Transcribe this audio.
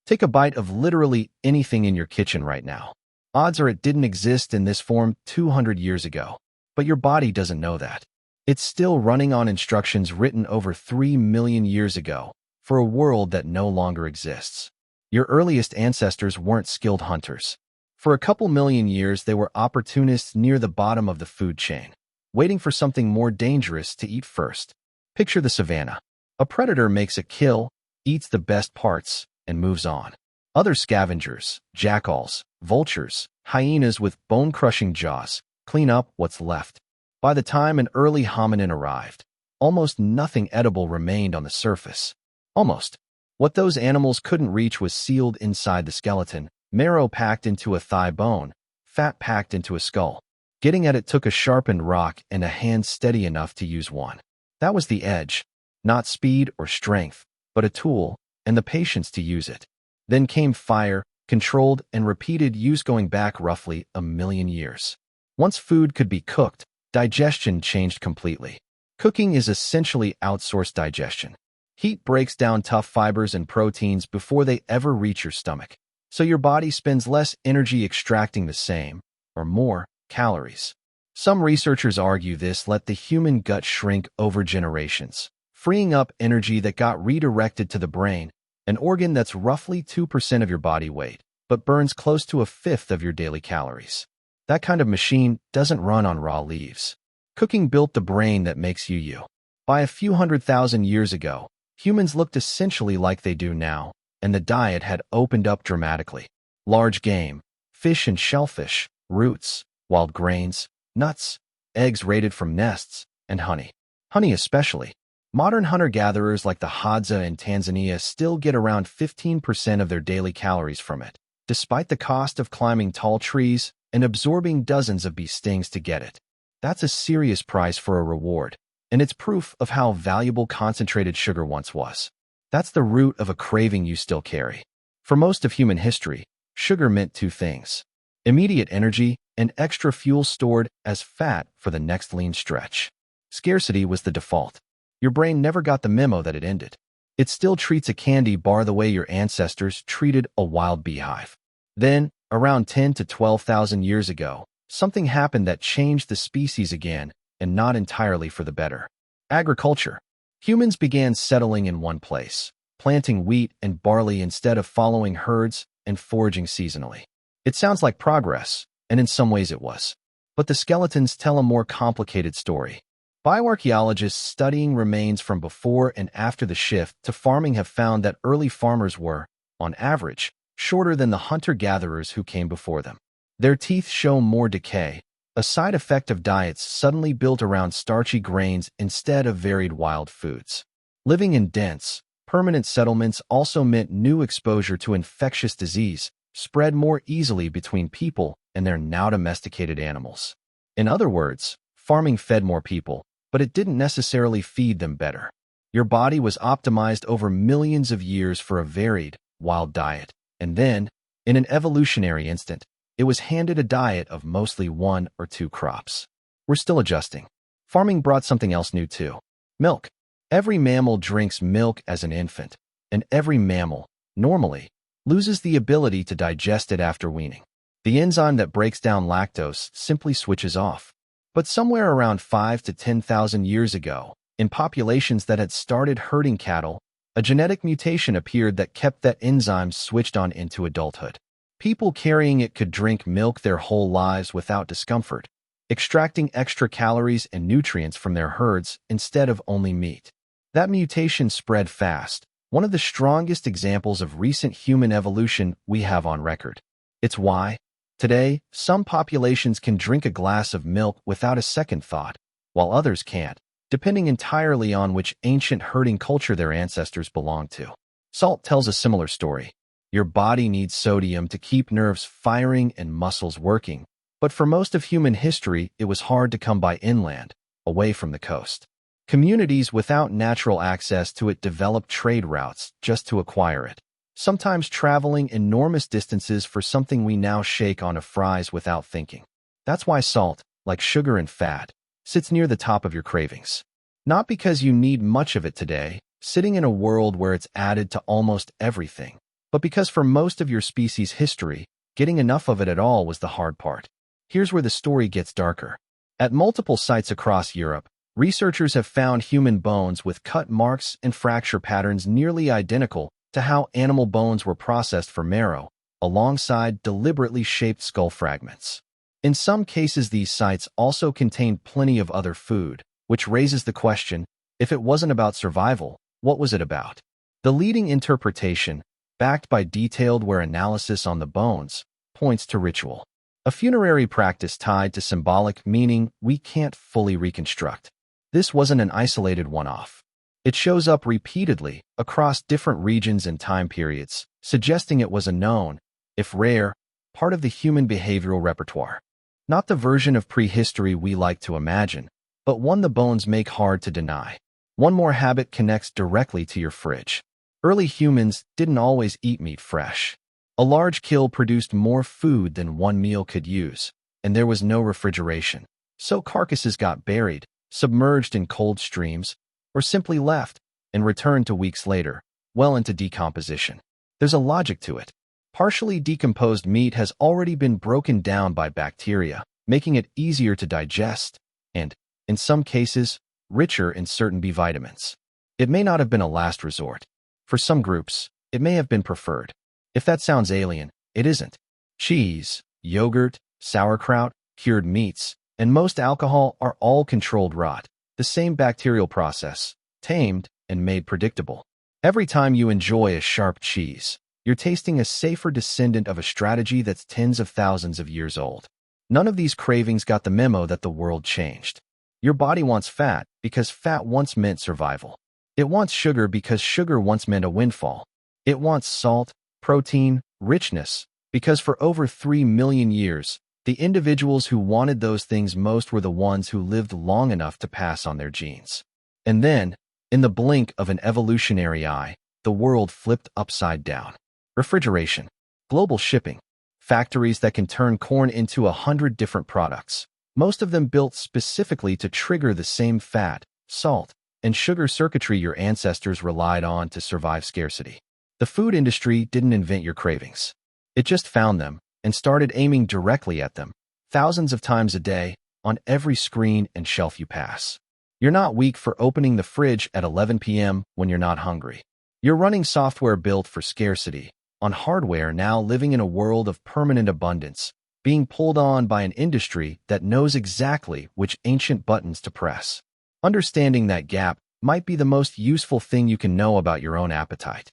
Take a bite of literally anything in your kitchen right now. Odds are it didn't exist in this form 200 years ago. But your body doesn't know that. It's still running on instructions written over 3 million years ago for a world that no longer exists. Your earliest ancestors weren't skilled hunters. For a couple million years, they were opportunists near the bottom of the food chain, waiting for something more dangerous to eat first. Picture the savannah. A predator makes a kill, eats the best parts, and moves on. Other scavengers, jackals, vultures, hyenas with bone-crushing jaws, clean up what's left. By the time an early hominin arrived, almost nothing edible remained on the surface. Almost. What those animals couldn't reach was sealed inside the skeleton, marrow packed into a thigh bone, fat packed into a skull. Getting at it took a sharpened rock and a hand steady enough to use one. That was the edge. Not speed or strength, but a tool, and the patience to use it. Then came fire, controlled and repeated use going back roughly 1 million years. Once food could be cooked, digestion changed completely. Cooking is essentially outsourced digestion. Heat breaks down tough fibers and proteins before they ever reach your stomach. So your body spends less energy extracting the same, or more, calories. Some researchers argue this let the human gut shrink over generations, freeing up energy that got redirected to the brain, an organ that's roughly 2% of your body weight, but burns close to 1/5 of your daily calories. That kind of machine doesn't run on raw leaves. Cooking built the brain that makes you you. By a few 100,000 years ago, humans looked essentially like they do now, and the diet had opened up dramatically. Large game, fish and shellfish, roots, wild grains, nuts, eggs raided from nests, and honey. Honey especially. Modern hunter-gatherers like the Hadza in Tanzania still get around 15% of their daily calories from it, despite the cost of climbing tall trees and absorbing dozens of bee stings to get it. That's a serious price for a reward, and it's proof of how valuable concentrated sugar once was. That's the root of a craving you still carry. For most of human history, sugar meant two things: immediate energy and extra fuel stored as fat for the next lean stretch. Scarcity was the default. Your brain never got the memo that it ended. It still treats a candy bar the way your ancestors treated a wild beehive. Then, around 10 to 12,000 years ago, something happened that changed the species again, and not entirely for the better. Agriculture. Humans began settling in one place, planting wheat and barley instead of following herds and foraging seasonally. It sounds like progress, and in some ways it was. But the skeletons tell a more complicated story. Bioarchaeologists studying remains from before and after the shift to farming have found that early farmers were, on average, shorter than the hunter-gatherers who came before them. Their teeth show more decay, a side effect of diets suddenly built around starchy grains instead of varied wild foods. Living in dense, permanent settlements also meant new exposure to infectious disease, spread more easily between people and their now domesticated animals. In other words, farming fed more people, but it didn't necessarily feed them better. Your body was optimized over millions of years for a varied, wild diet, and then, in an evolutionary instant, it was handed a diet of mostly 1 or 2 crops. We're still adjusting. Farming brought something else new too. Milk. Every mammal drinks milk as an infant, and every mammal, normally, loses the ability to digest it after weaning. The enzyme that breaks down lactose simply switches off. But somewhere around 5 to 10,000 years ago, in populations that had started herding cattle, a genetic mutation appeared that kept that enzyme switched on into adulthood. People carrying it could drink milk their whole lives without discomfort, extracting extra calories and nutrients from their herds instead of only meat. That mutation spread fast, one of the strongest examples of recent human evolution we have on record. It's why, today, some populations can drink a glass of milk without a second thought, while others can't, depending entirely on which ancient herding culture their ancestors belonged to. Salt tells a similar story. Your body needs sodium to keep nerves firing and muscles working, but for most of human history, it was hard to come by inland, away from the coast. Communities without natural access to it developed trade routes just to acquire it, sometimes traveling enormous distances for something we now shake on a fries without thinking. That's why salt, like sugar and fat, sits near the top of your cravings. Not because you need much of it today, sitting in a world where it's added to almost everything, But because for most of your species' history, getting enough of it at all was the hard part. Here's where the story gets darker. At multiple sites across Europe, researchers have found human bones with cut marks and fracture patterns nearly identical to how animal bones were processed for marrow, alongside deliberately shaped skull fragments. In some cases, these sites also contain plenty of other food, which raises the question, if it wasn't about survival, what was it about? The leading interpretation, backed by detailed wear analysis on the bones, points to ritual. A funerary practice tied to symbolic meaning we can't fully reconstruct. This wasn't an isolated one-off. It shows up repeatedly across different regions and time periods, suggesting it was a known, if rare, part of the human behavioral repertoire. Not the version of prehistory we like to imagine, but one the bones make hard to deny. One more habit connects directly to your fridge. Early humans didn't always eat meat fresh. A large kill produced more food than one meal could use, and there was no refrigeration. So carcasses got buried, submerged in cold streams, or simply left and returned to weeks later, well into decomposition. There's a logic to it. Partially decomposed meat has already been broken down by bacteria, making it easier to digest and, in some cases, richer in certain B vitamins. It may not have been a last resort. For some groups, it may have been preferred. If that sounds alien, it isn't. Cheese, yogurt, sauerkraut, cured meats, and most alcohol are all controlled rot, the same bacterial process, tamed and made predictable. Every time you enjoy a sharp cheese, you're tasting a safer descendant of a strategy that's tens of thousands of years old. None of these cravings got the memo that the world changed. Your body wants fat because fat once meant survival. It wants sugar because sugar once meant a windfall. It wants salt, protein, richness, because for over 3 million years, the individuals who wanted those things most were the ones who lived long enough to pass on their genes. And then, in the blink of an evolutionary eye, the world flipped upside down. Refrigeration, global shipping, factories that can turn corn into 100 different products, most of them built specifically to trigger the same fat, salt, and sugar circuitry your ancestors relied on to survive scarcity. The food industry didn't invent your cravings. It just found them and started aiming directly at them, thousands of times a day, on every screen and shelf you pass. You're not weak for opening the fridge at 11 p.m. when you're not hungry. You're running software built for scarcity, on hardware now living in a world of permanent abundance, being pulled on by an industry that knows exactly which ancient buttons to press. Understanding that gap might be the most useful thing you can know about your own appetite.